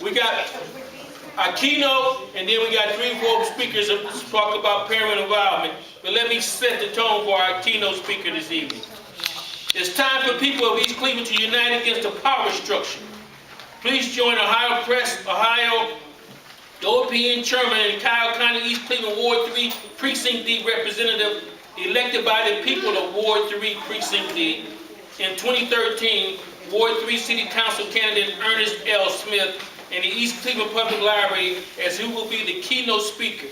We got our keynote, and then we got 3 or 4 speakers to talk about parent involvement. But let me set the tone for our keynote speaker this evening. It's time for people of East Cleveland to unite against the power structure. Please join Ohio Press, Ohio OPN Chairman and Kyle County East Cleveland Ward 3 Precinct D representative elected by the people of Ward 3 Precinct D. In 2013, Ward 3 City Council candidate Ernest L Smith in the East Cleveland Public Library as who will be the keynote speaker.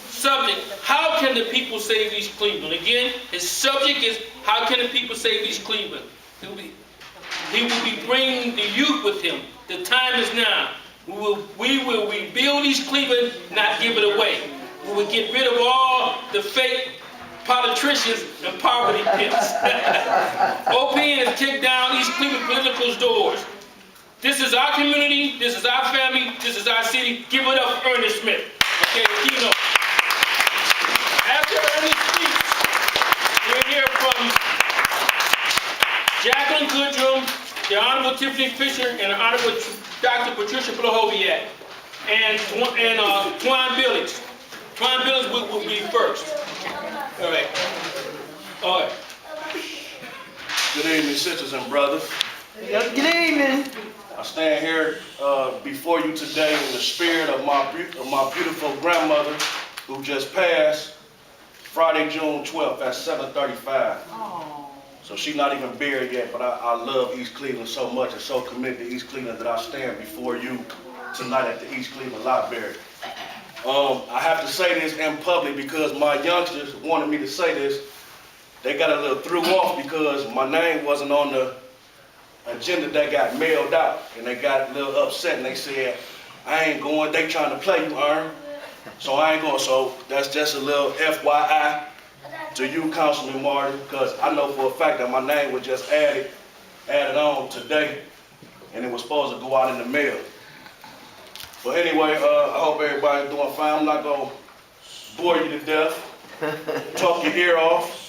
Subject, how can the people save East Cleveland? Again, his subject is, how can the people save East Cleveland? He will be bringing the youth with him. The time is now. We will rebuild East Cleveland, not give it away. We will get rid of all the fake politicians and poverty pimps. OPN has kicked down East Cleveland political's doors. This is our community, this is our family, this is our city. Give it up for Ernest Smith. Okay, the keynote. After Ernest speaks, we'll hear from Jacqueline Goodrum, the Honorable Tiffany Fisher, and the Honorable Dr. Patricia Blahoviak, and Twan Billings. Twan Billings will be first. All right. All right. Good evening, sisters and brothers. Good evening. I stand here before you today in the spirit of my beautiful grandmother who just passed Friday, June 12th at 7:35. So she's not even buried yet, but I love East Cleveland so much and so committed to East Cleveland that I stand before you tonight at the East Cleveland Library. I have to say this in public because my youngsters wanted me to say this. They got a little threw off because my name wasn't on the agenda that got mailed out, and they got a little upset and they said, I ain't going, they trying to play you, Ern. So I ain't going. So that's just a little FYI to you, Councilman Martin, because I know for a fact that my name was just added on today, and it was supposed to go out in the mail. But anyway, I hope everybody's doing fine. I'm not going to bore you to death, talk your ear off.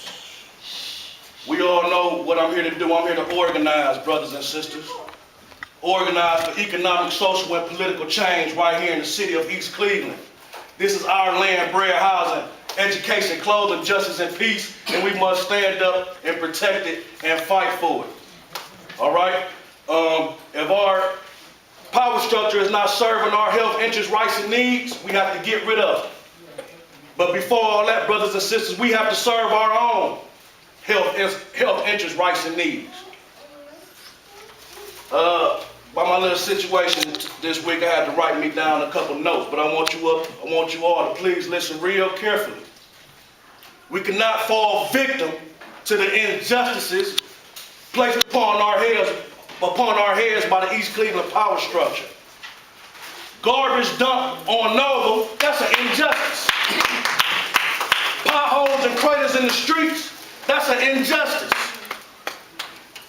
We all know what I'm here to do. I'm here to organize, brothers and sisters. Organize for economic, social, and political change right here in the city of East Cleveland. This is our land, bread, housing, education, clothing, justice, and peace, and we must stand up and protect it and fight for it. All right? If our power structure is not serving our health, interests, rights, and needs, we have to get rid of it. But before all that, brothers and sisters, we have to serve our own health, interests, rights, and needs. By my little situation this week, I had to write me down a couple notes, but I want you all to please listen real carefully. We cannot fall victim to the injustices placed upon our heads by the East Cleveland power structure. Garbage dumped on Noble, that's an injustice. Potholes and craters in the streets, that's an injustice.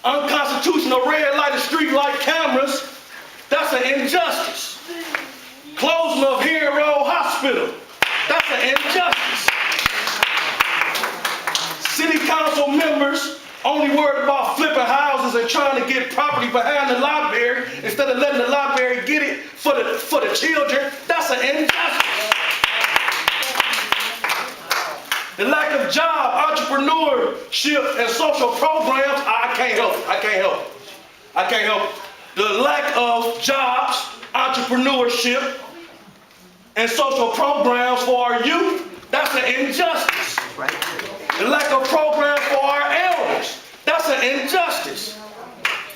Unconstitutional red light and street light cameras, that's an injustice. Closing of Hero Hospital, that's an injustice. City council members only worried about flipping houses and trying to get property behind the library instead of letting the library get it for the children, that's an injustice. The lack of job, entrepreneurship, and social programs, I can't help it. The lack of jobs, entrepreneurship, and social programs for our youth, that's an injustice. The lack of programs for our elders, that's an injustice.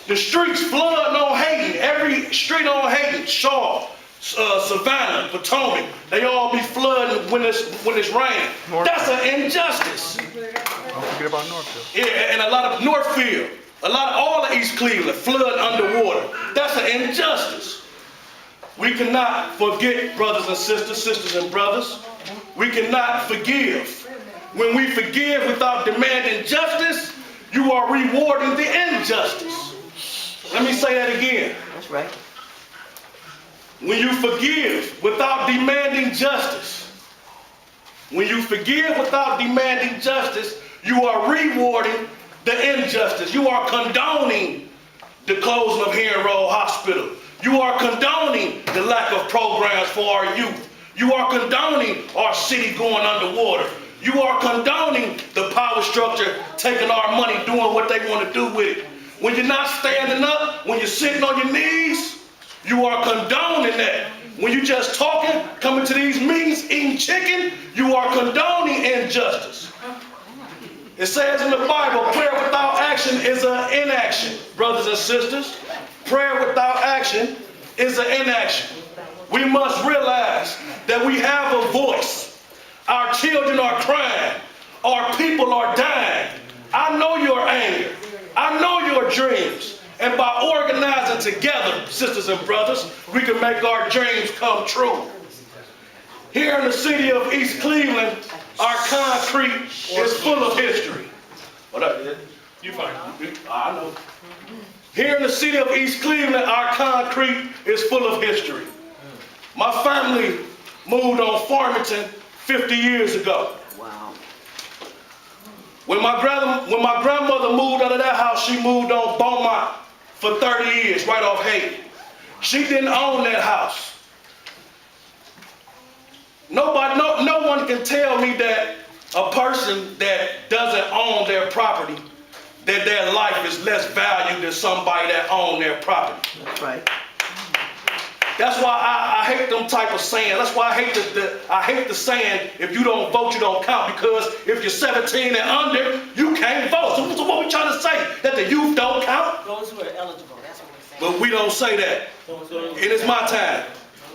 The streets flood on Hayden, every street on Hayden, Shaw, Savannah, Potomac, they all be flooding when it's raining. That's an injustice. Don't forget about Northfield. Yeah, and a lot of Northfield, all of East Cleveland flood underwater. That's an injustice. We cannot forget, brothers and sisters and brothers. We cannot forgive. When we forgive without demanding justice, you are rewarding the injustice. Let me say that again. That's right. When you forgive without demanding justice, you are rewarding the injustice. You are condoning the closing of Hero Hospital, You are condoning the lack of programs for our youth. You are condoning our city going underwater. You are condoning the power structure taking our money, doing what they want to do with it. When you're not standing up, when you're sitting on your knees, you are condoning that. When you're just talking, coming to these meetings, eating chicken, you are condoning injustice. It says in the Bible, prayer without action is an inaction. Brothers and sisters, prayer without action is an inaction. We must realize that we have a voice. Our children are crying. Our people are dying. I know your anger. I know your dreams. And by organizing together, sisters and brothers, we can make our dreams come true. Here in the city of East Cleveland, our concrete is full of history. What up, Ed? You fine. I know. Here in the city of East Cleveland, our concrete is full of history. My family moved on Farmington 50 years ago. Wow. When my grandmother moved out of that house, she moved on Beaumont for 30 years, right off Haiti. She didn't own that house. No one can tell me that a person that doesn't own their property, that their life is less valued than somebody that owns their property. That's right. That's why I hate them type of saying. That's why I hate the saying, if you don't vote, you don't count. Because if you're 17 and under, you can't vote. So what we trying to say? That the youth don't count? Those who are eligible, that's what we're saying. But we don't say that. It is my time.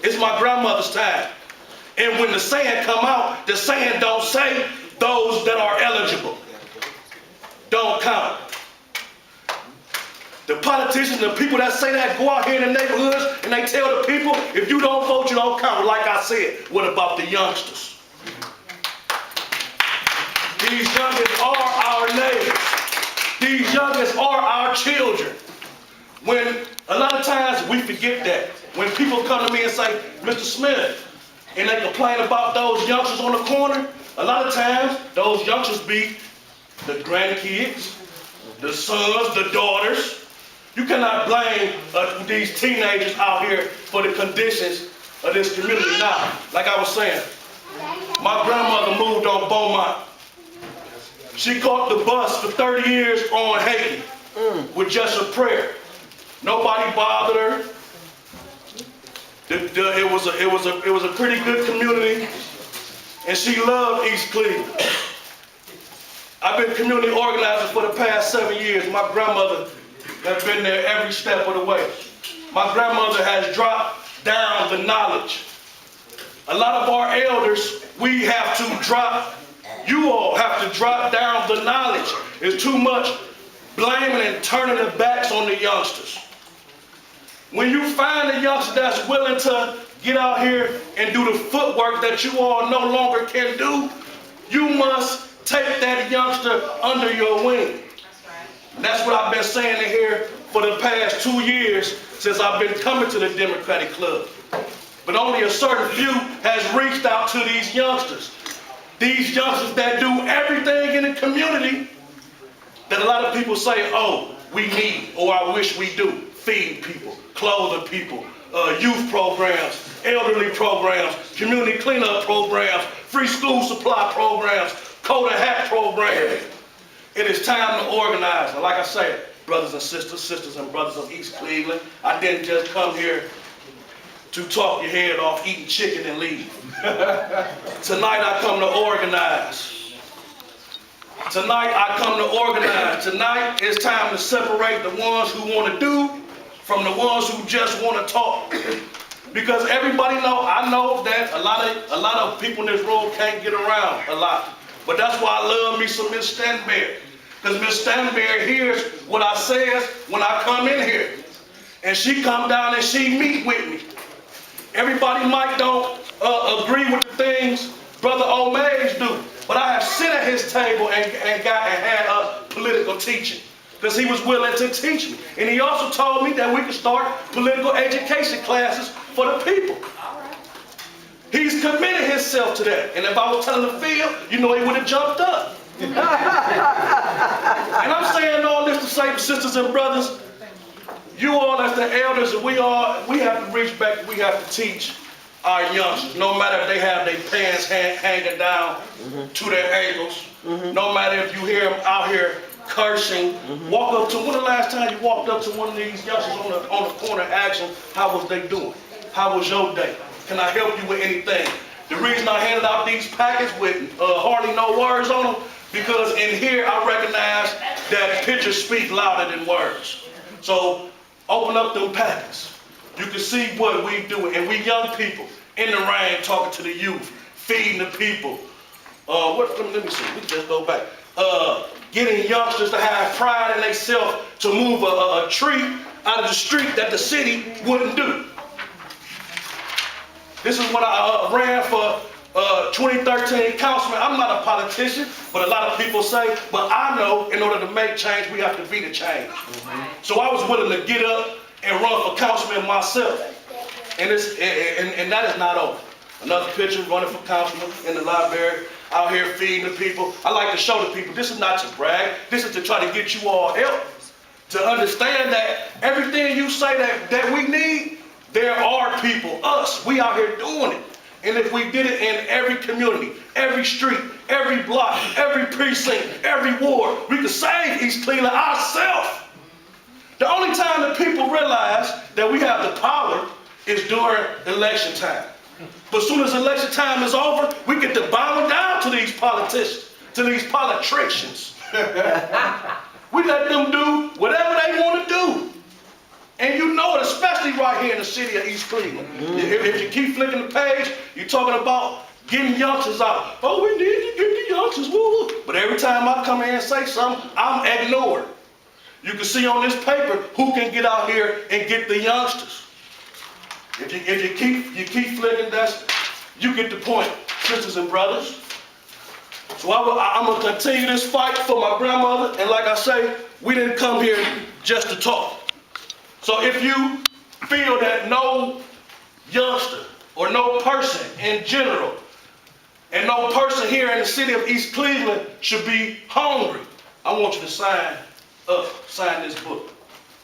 It's my grandmother's time. And when the saying come out, the saying don't say those that are eligible don't count. The politicians, the people that say that go out here in the neighborhoods and they tell the people, if you don't vote, you don't count. Like I said, what about the youngsters? These youngsters are our neighbors. These youngsters are our children. When a lot of times we forget that. When people come to me and say, Mr. Smith, and they complain about those youngsters on the corner, a lot of times those youngsters be the grandkids, the sons, the daughters. You cannot blame these teenagers out here for the conditions of this community now. Like I was saying, my grandmother moved on Beaumont. She caught the bus for 30 years on Haiti with just a prayer. Nobody bothered her. It was a pretty good community, and she loved East Cleveland. I've been community organizer for the past 7 years. My grandmother has been there every step of the way. My grandmother has dropped down the knowledge. A lot of our elders, we have to drop, you all have to drop down the knowledge. It's too much blaming and turning the backs on the youngsters. When you find a youngster that's willing to get out here and do the footwork that you all no longer can do, you must take that youngster under your wing. And that's what I've been saying in here for the past 2 years since I've been coming to the Democratic Club. But only a certain few has reached out to these youngsters. These youngsters that do everything in the community that a lot of people say, oh, we need, or I wish we do. Feed people, clothing people, youth programs, elderly programs, community cleanup programs, free school supply programs, coat and hat programs. It is time to organize. And like I said, brothers and sisters, sisters and brothers of East Cleveland, I didn't just come here to talk your head off eating chicken and leave. Tonight I come to organize. Tonight I come to organize. Tonight it's time to separate the ones who want to do from the ones who just want to talk. Because everybody know, I know that a lot of people in this room can't get around a lot. But that's why I love me some Miss Stanberry. Because Miss Stanberry hears what I says when I come in here. And she come down and she meet with me. Everybody might don't agree with the things Brother O'Mays do. But I have sit at his table and had a political teaching. Because he was willing to teach me. And he also told me that we could start political education classes for the people. He's committed himself to that. And if I was telling the field, you know he would have jumped up. And I'm saying all this to say, sisters and brothers, you all as the elders, we have to reach back, we have to teach our youngsters, no matter if they have their pants hanging down to their ankles, no matter if you hear them out here cursing, walk up to, when the last time you walked up to one of these youngsters on the corner and asked them, how was they doing? How was your day? Can I help you with anything? The reason I handed out these packets with hardly no words on them, because in here I recognize that pictures speak louder than words. So open up them packets. You can see what we do, and we young people in the rain talking to the youth, feeding the people. Let me see, we can just go back. Getting youngsters to have pride in themselves to move a tree out of the street that the city wouldn't do. This is when I ran for 2013 councilman. I'm not a politician, but a lot of people say, but I know in order to make change, we have to be the change. So I was willing to get up and run for councilman myself. And that is not over. Another picture running for councilman in the library, out here feeding the people. I like to show the people, this is not to brag, this is to try to get you all help. To understand that everything you say that we need, there are people, us, we out here doing it. And if we did it in every community, every street, every block, every precinct, every ward, we could save East Cleveland ourselves. The only time that people realize that we have the power is during election time. But as soon as election time is over, we get to bow down to these politicians, to these politicians. We let them do whatever they want to do. And you know it, especially right here in the city of East Cleveland. If you keep flicking the page, you're talking about getting youngsters out. Oh, we need to get the youngsters, woo. But every time I come here and say something, I'm ignored. You can see on this paper who can get out here and get the youngsters. If you keep flicking, you get the point, sisters and brothers. So I'm going to continue this fight for my grandmother. And like I say, we didn't come here just to talk. So if you feel that no youngster or no person in general and no person here in the city of East Cleveland should be hungry, I want you to sign this book.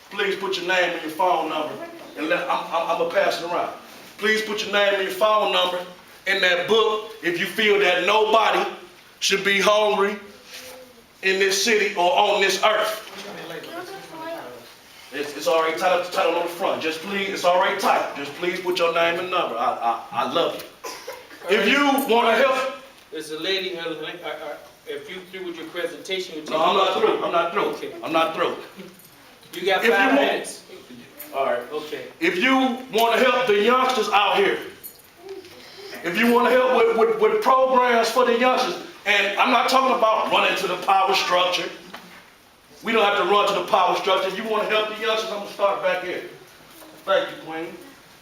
Please put your name and your phone number, and I'm going to pass it around. Please put your name and your phone number in that book if you feel that nobody should be hungry in this city or on this earth. It's already titled on the front. Just please, it's already typed. Just please put your name and number. I love you. If you want to help. There's a lady, if you through with your presentation. No, I'm not through. I'm not through. Okay. I'm not through. You got 5 minutes. All right. Okay. If you want to help the youngsters out here, if you want to help with programs for the youngsters, and I'm not talking about running to the power structure. We don't have to run to the power structure. If you want to help the youngsters, I'm going to start back here. Thank you, Queen.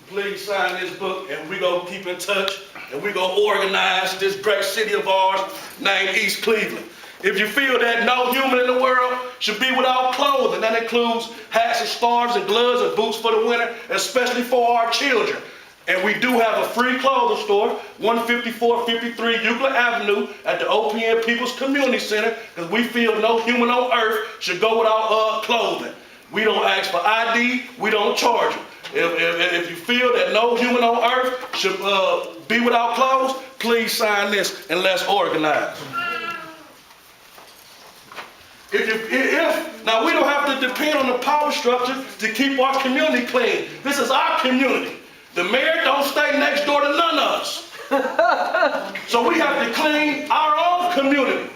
Please sign this book, and we're going to keep in touch, and we're going to organize this great city of ours named East Cleveland. If you feel that no human in the world should be without clothing, that includes hats and scarves and gloves and boots for the winter, especially for our children. And we do have a free clothing store, 15453 Euclid Avenue at the OPM People's Community Center, because we feel no human on earth should go without clothing. We don't ask for ID, we don't charge them. If you feel that no human on earth should be without clothes, please sign this and let's organize. Now we don't have to depend on the power structure to keep our community clean. This is our community. The mayor don't stay next door to none of us. So we have to clean our own community.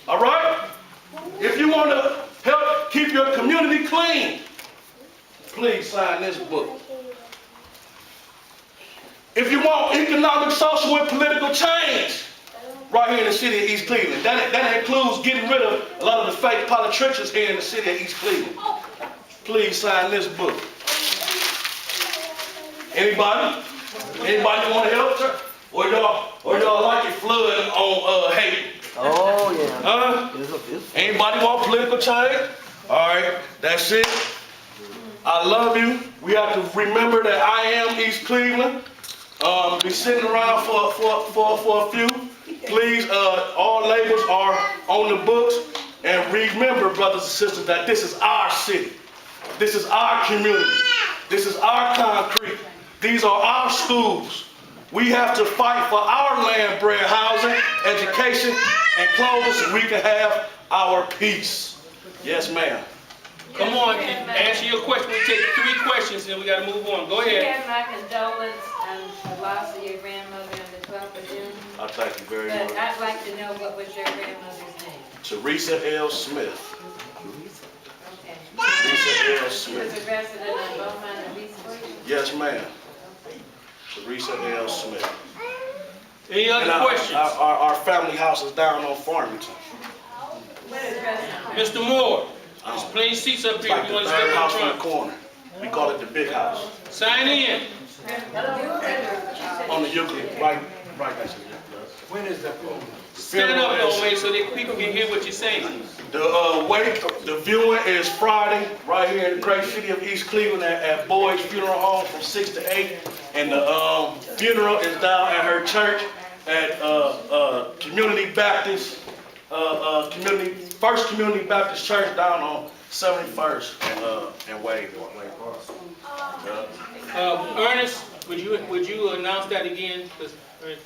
All right? If you want to help keep your community clean, please sign this book. If you want economic, social, and political change, right here in the city of East Cleveland, that includes getting rid of a lot of the fake politicians here in the city of East Cleveland. Please sign this book. Anybody? Anybody want to help, sir? Or y'all like it flooding on hate? Oh, yeah. Huh? Anybody want political change? All right, that's it. I love you. We have to remember that I am East Cleveland. Be sitting around for a few. Please, all labels are on the books. And remember, brothers and sisters, that this is our city. This is our community. This is our concrete. These are our schools. We have to fight for our land, bread, housing, education, and clothing so we can have our peace. Yes, ma'am. Come on, answer your question. We take 3 questions and we gotta move on. Go You ahead. have my condolence on the loss of your grandmother on the 12th of June, I thank you very but much. I'd like to know what was your grandmother's name. Teresa L. Smith. Okay. Teresa L. She was Smith. a resident of Beaumont and Eastwood. Yes, ma'am. Teresa L. Smith. Any And other questions? our family house is down on Farmington. What address? Mr. Moore, there's plenty of seats up It's here like if you the wanna third step in house from the front. corner. We call it the big house. Sign in. On the Euclid, right next to it. When is that for? Stand up though, man, so that people can hear what you're saying. The viewing is Friday, right here in the great city of East Cleveland at Boyd's Funeral Home from 6 to 8. And the funeral is down at her church at Community Baptist, First Community Baptist Church down on 71st and Wade. Ernest, would you announce that again,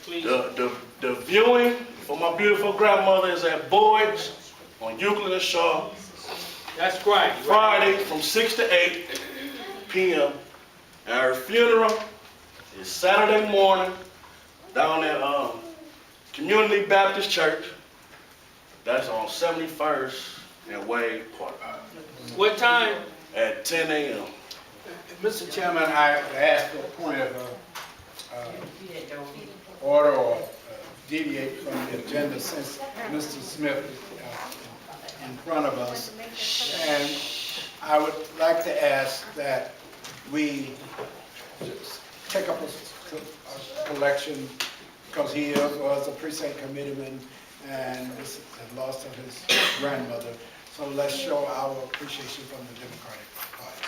please? The viewing for my beautiful grandmother is at Boyd's on Euclid and Shaw, That's right. Friday from 6 to 8 p.m. And her funeral is Saturday morning down at Community Baptist Church. That's on 71st and Wade Park What time? at 10 a.m. Mr. Chairman, I ask for a point of order or deviate from the agenda since Mr. Smith is in front of us. And I would like to ask that we take up a collection because he was a precinct committeeman and this is the loss of his grandmother. So let's show our appreciation from the Democratic Party.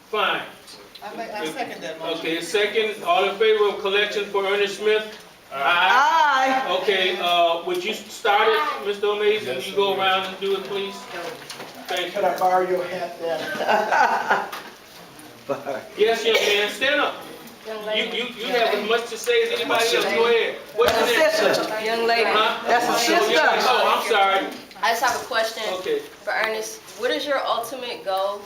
Fine. I second that motion. Okay, second, all in favor of collection for Ernest Smith? Aye. Okay, would you start it, Mr. O'Mays, and you go around and do it, please? Thank you. Could I borrow your hat then? Yes, young man, stand up. You have as much to say as anybody else. Go ahead. What's your name? Sister. Young lady, Huh? That's a sister. Oh, I'm sorry. I just have a question Okay. for Ernest. What is your ultimate goal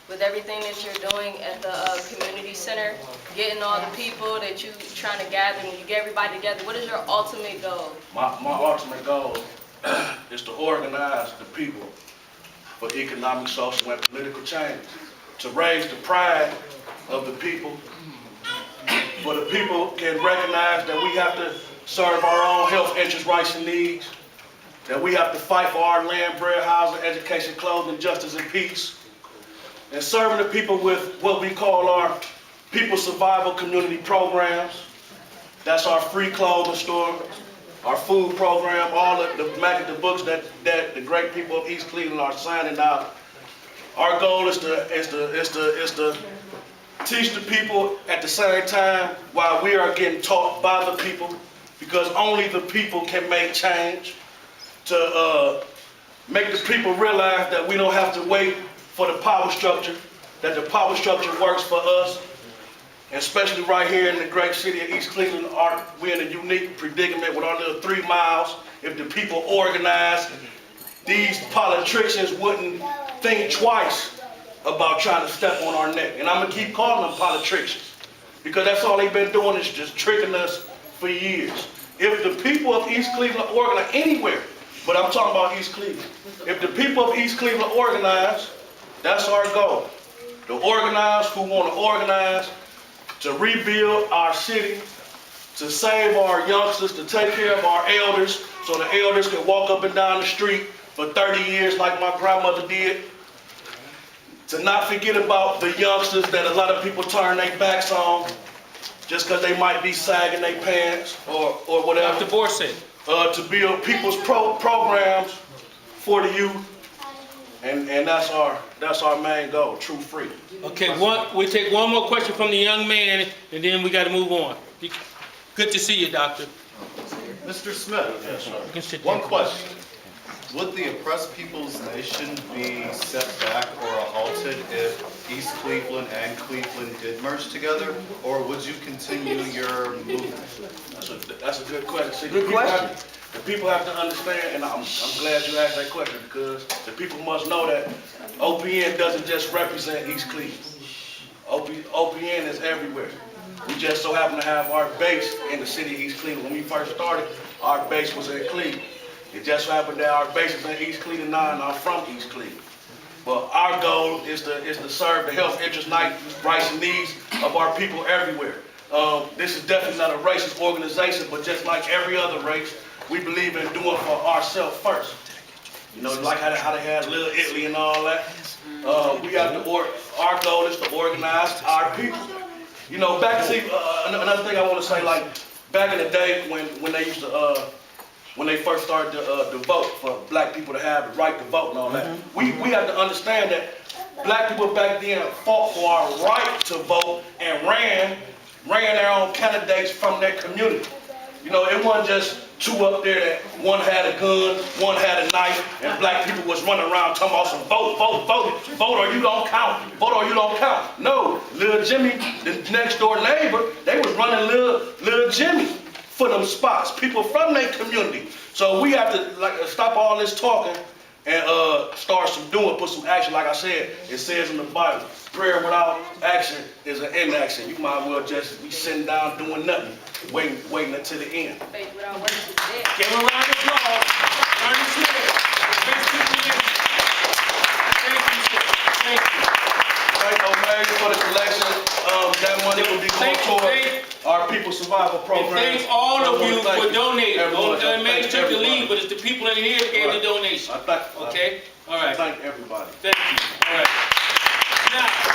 with everything that you're doing at the community center? Getting all the people that you're trying to gather, when you get everybody together, what is your ultimate goal? My ultimate goal is to organize the people for economic, social, and political change, to raise the pride of the people, for the people can recognize that we have to serve our own health interests, rights, and needs, that we have to fight for our land, bread, housing, education, clothing, justice, and peace, and serving the people with what we call our people survival community programs. That's our free clothing store, our food program, all of the books that the great people of East Cleveland are signing out. Our goal is to teach the people at the same time while we are getting taught by the people, because only the people can make change, to make the people realize that we don't have to wait for the power structure, that the power structure works for us. And especially right here in the great city of East Cleveland, we're in a unique predicament with our little 3 miles. If the people organize, these politicians wouldn't think twice about trying to step on our neck. And I'm gonna keep calling them politicians, because that's all they've been doing is just tricking us for years. If the people of East Cleveland organize anywhere, but I'm talking about East Cleveland. If the people of East Cleveland organize, that's our goal. To organize who want to organize, to rebuild our city, to save our youngsters, to take care of our elders, so the elders can walk up and down the street for 30 years like my grandmother did. To not forget about the youngsters that a lot of people turn their backs on just because they might be sagging their pants or whatever. Dr. Borsay. To build people's programs for the youth, and that's our main goal, true freedom. Okay, we take one more question from the young man, and then we got to move on. Good to see you, doctor. Mr. Smith, You can sit one down. question. would the Oppressed People's Nation be set back or halted if East Cleveland and Cleveland did merge together? Or would you continue your movement? That's a good question. See, Good question. The people have to understand, and I'm glad you asked that question, because the people must know that OPN doesn't just represent East Cleveland. OPN is everywhere. We just so happen to have our base in the city of East Cleveland. When we first started, our base was in Cleveland. It just so happened that our base is in East Cleveland now, and I'm from East Cleveland. But our goal is to serve the health, interest, rights, and needs of our people everywhere. This is definitely not a racist organization, but just like every other race, we believe in doing for ourselves first. You know, like how they had Little Italy and all that. We have to our goal is to organize our people. You know, another thing I want to say, like back in the day when they used to when they first started to vote for black people to have the right to vote and all that, we have to understand that black people back then fought for our right to vote and ran their own candidates from their community. You know, it wasn't just two up there that one had a gun, one had a knife, and black people was running around talking about some vote or you don't count, vote or you don't count. No, Lil Jimmy, the next door neighbor, they was running Lil Jimmy for them spots, people from their community. So we have to stop all this talking and start some doing, put some action. Like I said, it says in the Bible, prayer without action is an inaction. You might as well just be sitting down doing nothing, waiting until the end. Faith without works is dead. Give him a round of applause. Ernest Smith. Best people in. Thank you, sir. Thank you. Thank Omega for the collection. That money will be going toward our people survival program. And thank all of you for donating. Everyone. Don't make sure to leave, but it's the people in here that gave the donation. I thank, Okay? All right. thank everybody. Thank you. All right. Now,